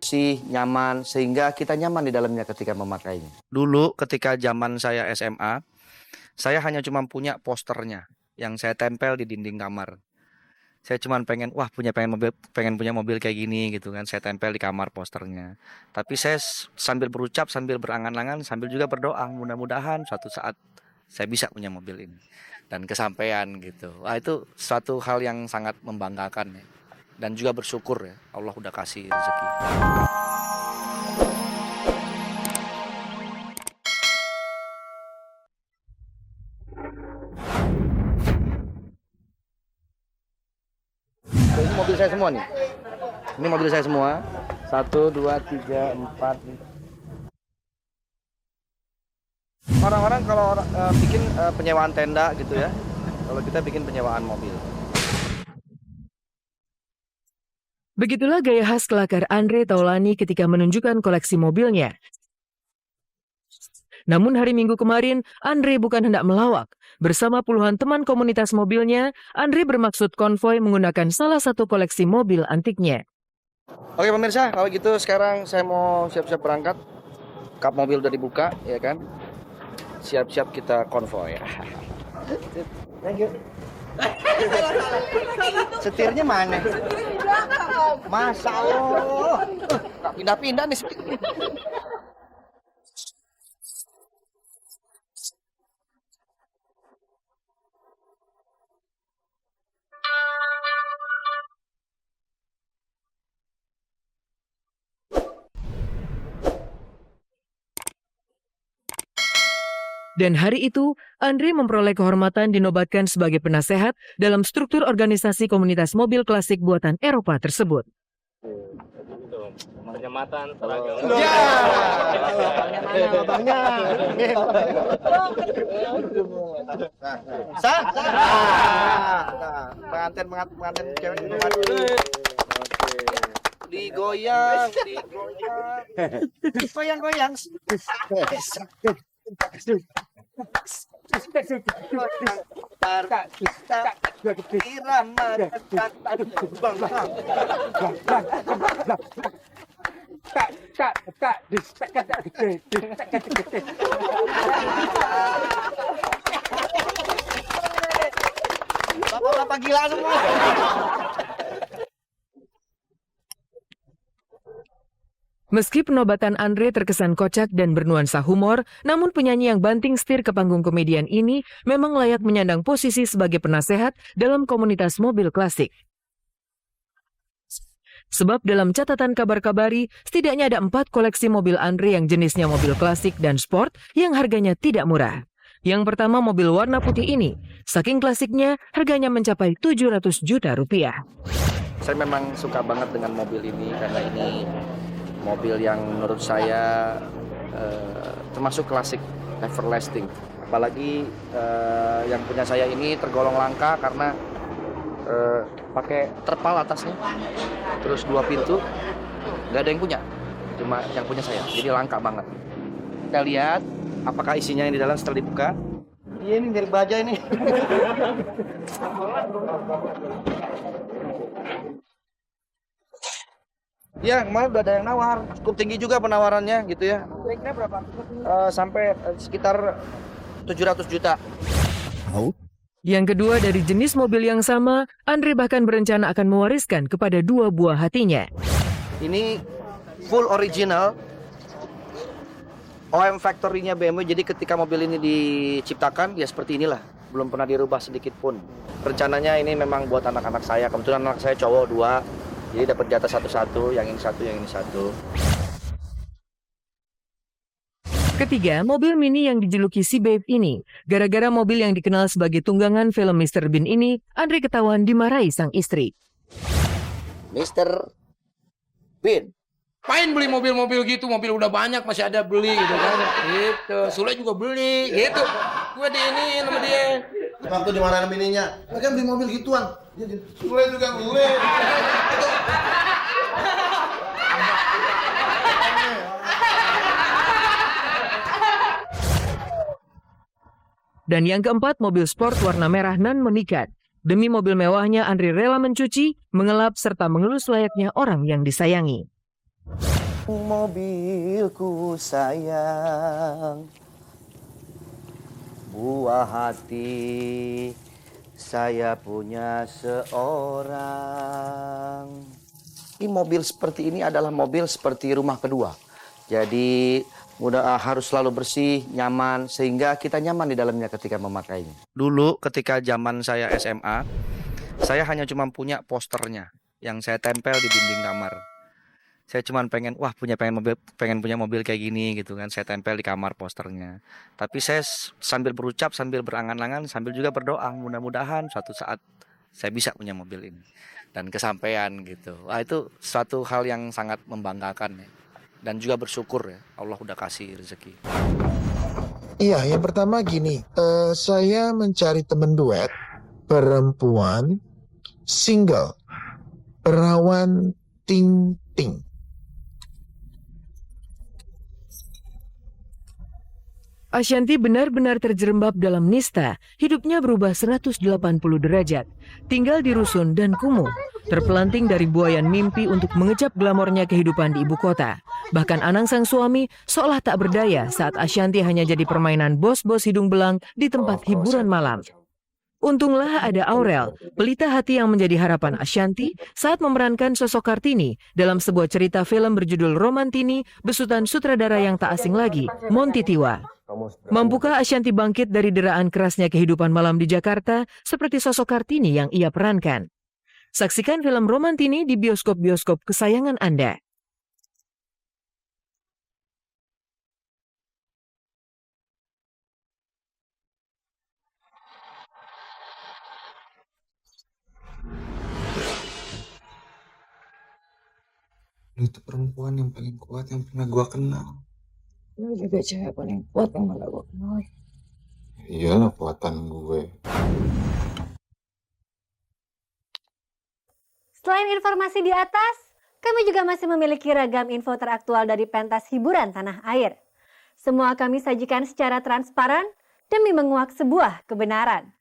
bersih, nyaman, sehingga kita nyaman di dalamnya ketika memakainya. Dulu ketika zaman saya SMA, saya hanya cuma punya posternya yang saya tempel di dinding kamar. Saya cuma pengen punya mobil kayak gini gitu kan. Saya tempel di kamar posternya. Tapi saya sambil berucap, sambil berangan-angan, sambil juga berdoa, mudah-mudahan suatu saat saya bisa punya mobil ini dan kesampaian gitu. Wah, itu suatu hal yang sangat membanggakan ya. Dan juga bersyukur ya, Allah udah kasih rezeki. Ini mobil saya semua nih. Ini mobil saya semua. 1, 2, 3, 4. Orang-orang kalau bikin penyewaan tenda gitu ya. Kalau kita bikin penyewaan mobil. Begitulah gaya khas kelakar Andre Taulani ketika menunjukkan koleksi mobilnya. Namun hari Minggu kemarin, Andre bukan hendak melawak. Bersama puluhan teman komunitas mobilnya, Andre bermaksud konvoi menggunakan salah satu koleksi mobil antiknya. Oke pemirsa, kalau gitu sekarang saya mau siap-siap berangkat. Kap mobil udah dibuka, ya kan? Siap-siap kita konvoi. Thank you. Setirnya mana? Masa Allah. Nggak pindah-pindah nih setir. Dan hari itu, Andre memperoleh kehormatan dinobatkan sebagai penasehat dalam struktur organisasi komunitas mobil klasik buatan Eropa tersebut. Penyelamatan tenaga. Ya. Abangnya. Sah. Pengantin cewek itu. Oke. Digoyang. Goyang. Bapak gila semua. Meski penobatan Andre terkesan kocak dan bernuansa humor, namun penyanyi yang banting setir ke panggung komedian ini memang layak menyandang posisi sebagai penasehat dalam komunitas mobil klasik. Sebab dalam catatan kabar-kabari, setidaknya ada 4 koleksi mobil Andre yang jenisnya mobil klasik dan sport yang harganya tidak murah. Yang pertama mobil warna putih ini, saking klasiknya harganya mencapai 700 juta rupiah. Saya memang suka banget dengan mobil ini karena ini mobil yang menurut saya termasuk klasik, everlasting. Apalagi yang punya saya ini tergolong langka karena pakai terpal atasnya, terus 2 pintu, nggak ada yang punya, cuma yang punya saya. Jadi langka banget. Kita lihat apakah isinya yang di dalam setelah dibuka. Iya, ini dari baja ini. Ya, kemarin udah ada yang nawar. Cukup tinggi juga penawarannya gitu ya. Kira-kira berapa? Sampai sekitar 700 juta. Yang kedua dari jenis mobil yang sama, Andre bahkan berencana akan mewariskan kepada 2 buah hatinya. Ini full original OM factory-nya BMW. Jadi ketika mobil ini diciptakan ya seperti inilah, belum pernah dirubah sedikit pun. Rencananya ini memang buat anak-anak saya. Kebetulan anak saya cowok 2. Jadi dapat jatah satu-satu, yang ini satu. Ketiga, mobil mini yang dijuluki si Babe ini. Gara-gara mobil yang dikenal sebagai tunggangan film Mr. Bean ini, Andre ketahuan dimarahi sang istri. Mr. Bean, Main beli mobil-mobil gitu, mobil udah banyak masih ada beli gitu kan. Gitu, Sule juga beli gitu. Gue diiniin sama dia. Waktu dimarahin bininya, kan beli mobil gituan. Sule juga beli. Dan yang keempat, mobil sport warna merah nan memikat. Demi mobil mewahnya, Andre rela mencuci, mengelap, serta mengelus layaknya orang yang disayangi. Mobilku sayang, buah hati saya punya seorang. Ini mobil seperti ini adalah mobil seperti rumah kedua. Jadi harus selalu bersih, nyaman, sehingga kita nyaman di dalamnya ketika memakainya. Dulu ketika zaman saya SMA, saya hanya cuma punya posternya yang saya tempel di dinding kamar. Saya cuma pengen punya mobil kayak gini gitu kan. Saya tempel di kamar posternya. Tapi saya sambil berucap, sambil berangan-angan, sambil juga berdoa, mudah-mudahan suatu saat saya bisa punya mobil ini dan kesampaian gitu. Wah, itu suatu hal yang sangat membanggakan ya. Dan juga bersyukur ya, Allah udah kasih rezeki. Iya, yang pertama gini, saya mencari teman duet, perempuan, single, perawan Ting Ting. Ashanti benar-benar terjerembab dalam nista, hidupnya berubah 180 derajat. Tinggal di rusun dan kumuh, terpelanting dari buayan mimpi untuk mengecap glamornya kehidupan di ibu kota. Bahkan Anang sang suami seolah tak berdaya saat Ashanti hanya jadi permainan bos-bos hidung belang di tempat hiburan malam. Untunglah ada Aurel, pelita hati yang menjadi harapan Ashanti saat memerankan sosok Kartini dalam sebuah cerita film berjudul Romantini besutan sutradara yang tak asing lagi, Monty Tiwa. Mampukah Ashanti bangkit dari deraan kerasnya kehidupan malam di Jakarta seperti sosok Kartini yang ia perankan? Saksikan film Romantini di bioskop-bioskop kesayangan Anda. Lu itu perempuan yang paling kuat yang pernah gua kenal. Lu juga cewek paling kuat yang pernah gue kenal. Iyalah kuatan gue. Selain informasi di atas, kami juga masih memiliki ragam info teraktual dari pentas hiburan tanah air. Semua kami sajikan secara transparan demi menguak sebuah kebenaran.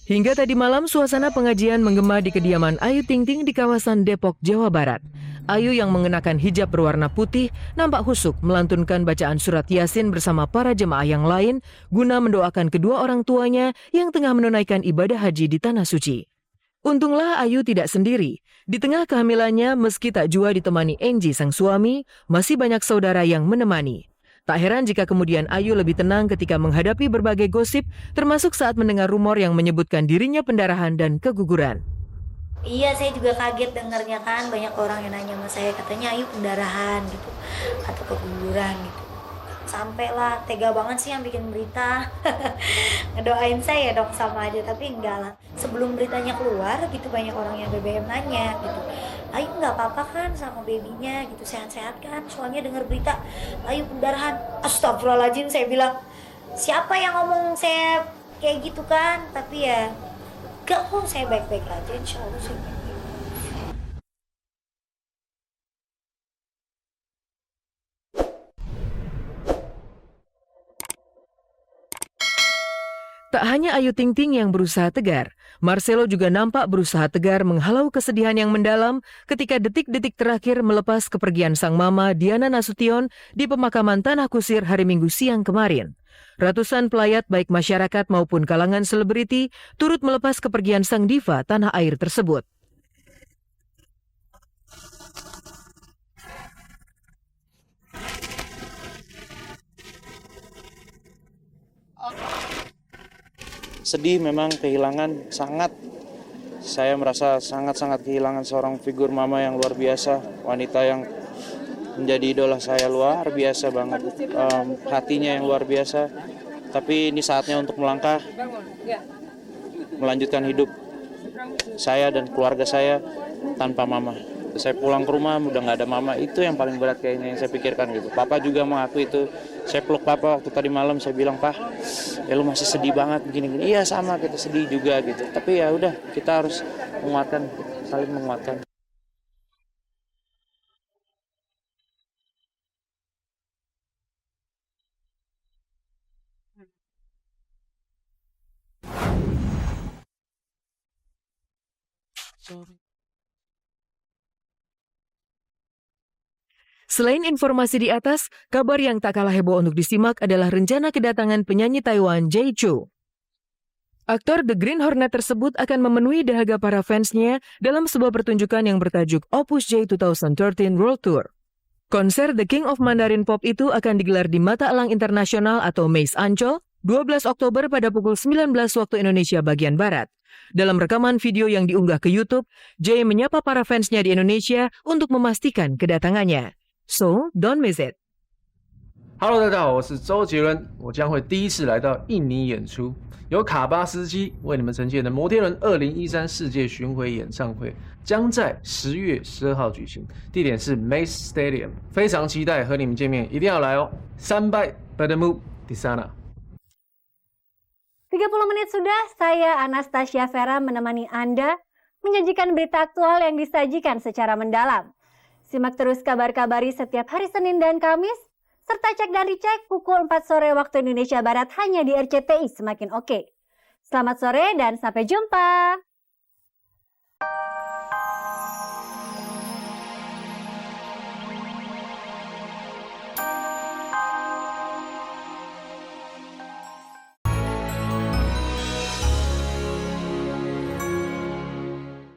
Hingga tadi malam suasana pengajian menggema di kediaman Ayu Ting Ting di kawasan Depok, Jawa Barat. Ayu yang mengenakan hijab berwarna putih nampak husuk melantunkan bacaan surat Yasin bersama para jemaah yang lain guna mendoakan kedua orang tuanya yang tengah menunaikan ibadah haji di Tanah Suci. Untunglah Ayu tidak sendiri. Di tengah kehamilannya meski tak jua ditemani Enji sang suami, masih banyak saudara yang menemani. Tak heran jika kemudian Ayu lebih tenang ketika menghadapi berbagai gosip, termasuk saat mendengar rumor yang menyebutkan dirinya pendarahan dan keguguran. Iya, saya juga kaget dengarnya kan, banyak orang yang nanya sama saya, katanya Ayu pendarahan gitu, atau keguguran gitu. Sampailah, tega banget sih yang bikin berita. Ngedoain saya dong sama aja, tapi enggak lah. Sebelum beritanya keluar gitu banyak orang yang BBM nanya gitu. Ayu nggak apa-apa kan sama babynya gitu, sehat-sehat kan? Soalnya dengar berita Ayu pendarahan. Astagfirullahaladzim, saya bilang siapa yang ngomong saya kayak gitu kan? Tapi ya gak kok, saya baik-baik aja, insya Allah sih. Tak hanya Ayu Ting Ting yang berusaha tegar, Marcelo juga nampak berusaha tegar menghalau kesedihan yang mendalam ketika detik-detik terakhir melepas kepergian sang mama Diana Nasution di pemakaman Tanah Kusir hari Minggu siang kemarin. Ratusan pelayat baik masyarakat maupun kalangan selebriti turut melepas kepergian sang diva tanah air tersebut. Sedih memang, kehilangan sangat. Saya merasa sangat-sangat kehilangan seorang figur mama yang luar biasa, wanita yang menjadi idola saya, luar biasa banget, hatinya yang luar biasa. Tapi ini saatnya untuk melangkah, melanjutkan hidup saya dan keluarga saya tanpa mama. Saya pulang ke rumah udah nggak ada mama, itu yang paling berat kayaknya yang saya pikirkan gitu. Papa juga mengaku itu. Saya peluk papa waktu tadi malam, saya bilang, "Pak, ya lu masih sedih banget begini-gini." Iya sama, kita sedih juga gitu. Tapi ya udah, kita harus menguatkan, saling menguatkan. Selain informasi di atas, kabar yang tak kalah heboh untuk disimak adalah rencana kedatangan penyanyi Taiwan Jay Chou. Aktor The Green Hornet tersebut akan memenuhi dahaga para fansnya dalam sebuah pertunjukan yang bertajuk Opus J 2013 World Tour. Konser The King of Mandarin Pop itu akan digelar di Mata Elang Internasional atau MAIS Ancol 12 Oktober pada pukul 19 waktu Indonesia bagian Barat. Dalam rekaman video yang diunggah ke YouTube, Jay menyapa para fansnya di Indonesia untuk memastikan kedatangannya. So, don't miss it. Hello， 大家好，我是周杰伦，我将会第一次来到印尼演出，由卡巴斯基为你们呈现的摩天轮2013世界巡回演唱会将在10月12号举行，地点是 MAIS Stadium， 非常期待和你们见面，一定要来哦。Sampai bertemu di sana。 30 menit sudah, saya Anastasia Vera menemani Anda menyajikan berita aktual yang disajikan secara mendalam. Simak terus kabar-kabari setiap hari Senin dan Kamis, serta cek dan dicek pukul 4 sore waktu Indonesia Barat hanya di RCTI Semakin Oke. Selamat sore dan sampai jumpa.